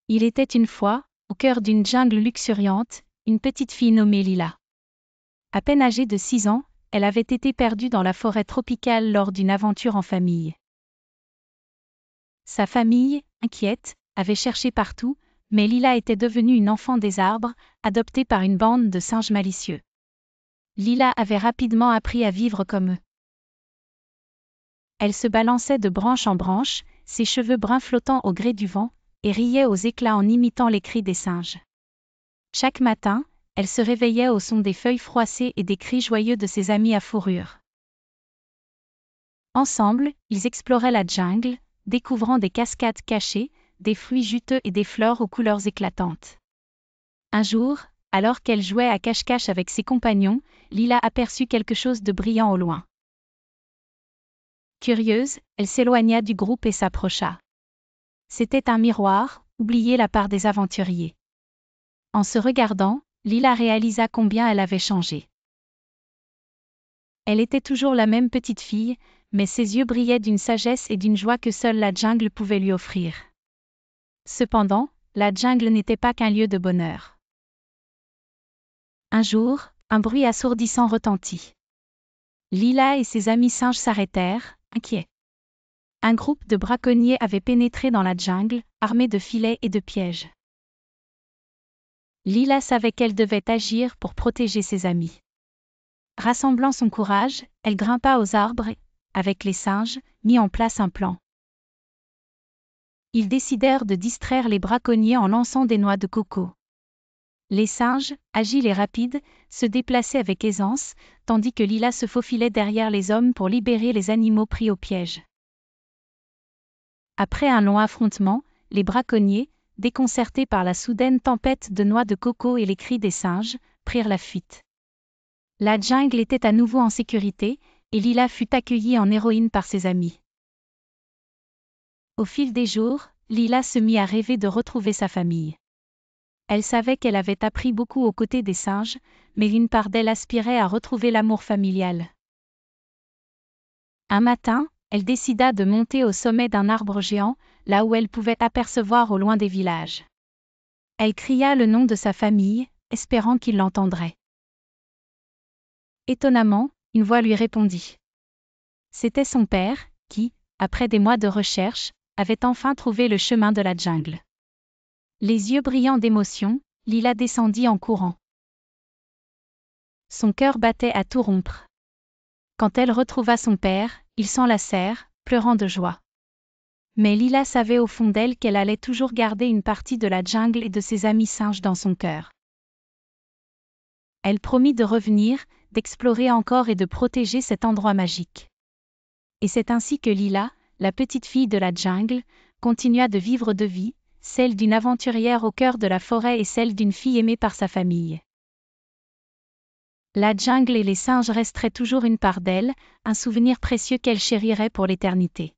Il était une fois, au cœur d'une jungle luxuriante, une petite fille nommée Lila. À peine âgée de 6 ans, elle avait été perdue dans la forêt tropicale lors d'une aventure en famille. Sa famille, inquiète, avait cherché partout, mais Lila était devenue une enfant des arbres, adoptée par une bande de singes malicieux. Lila avait rapidement appris à vivre comme eux. Elle se balançait de branche en branche, ses cheveux bruns flottant au gré du vent, et riait aux éclats en imitant les cris des singes. Chaque matin, elle se réveillait au son des feuilles froissées et des cris joyeux de ses amis à fourrure. Ensemble, ils exploraient la jungle, découvrant des cascades cachées, des fruits juteux et des fleurs aux couleurs éclatantes. Un jour, alors qu'elle jouait à cache-cache avec ses compagnons, Lila aperçut quelque chose de brillant au loin. Curieuse, elle s'éloigna du groupe et s'approcha. C'était un miroir, oublié la part des aventuriers. En se regardant, Lila réalisa combien elle avait changé. Elle était toujours la même petite fille, mais ses yeux brillaient d'une sagesse et d'une joie que seule la jungle pouvait lui offrir. Cependant, la jungle n'était pas qu'un lieu de bonheur. Un jour, un bruit assourdissant retentit. Lila et ses amis singes s'arrêtèrent, inquiets. Un groupe de braconniers avait pénétré dans la jungle, armés de filets et de pièges. Lila savait qu'elle devait agir pour protéger ses amis. Rassemblant son courage, elle grimpa aux arbres et, avec les singes, mit en place un plan. Ils décidèrent de distraire les braconniers en lançant des noix de coco. Les singes, agiles et rapides, se déplaçaient avec aisance, tandis que Lila se faufilait derrière les hommes pour libérer les animaux pris au piège. Après un long affrontement, les braconniers, déconcertés par la soudaine tempête de noix de coco et les cris des singes, prirent la fuite. La jungle était à nouveau en sécurité, et Lila fut accueillie en héroïne par ses amis. Au fil des jours, Lila se mit à rêver de retrouver sa famille. Elle savait qu'elle avait appris beaucoup aux côtés des singes, mais une part d'elle aspirait à retrouver l'amour familial. Un matin, elle décida de monter au sommet d'un arbre géant, là où elle pouvait apercevoir au loin des villages. Elle cria le nom de sa famille, espérant qu'ils l'entendraient. Étonnamment, une voix lui répondit. C'était son père, qui, après des mois de recherche, avait enfin trouvé le chemin de la jungle. Les yeux brillants d'émotion, Lila descendit en courant. Son cœur battait à tout rompre. Quand elle retrouva son père, ils s'enlacèrent, pleurant de joie. Mais Lila savait au fond d'elle qu'elle allait toujours garder une partie de la jungle et de ses amis singes dans son cœur. Elle promit de revenir, d'explorer encore et de protéger cet endroit magique. Et c'est ainsi que Lila, la petite fille de la jungle, continua de vivre deux vies, celle d'une aventurière au cœur de la forêt et celle d'une fille aimée par sa famille. La jungle et les singes resteraient toujours une part d'elle, un souvenir précieux qu'elle chérirait pour l'éternité.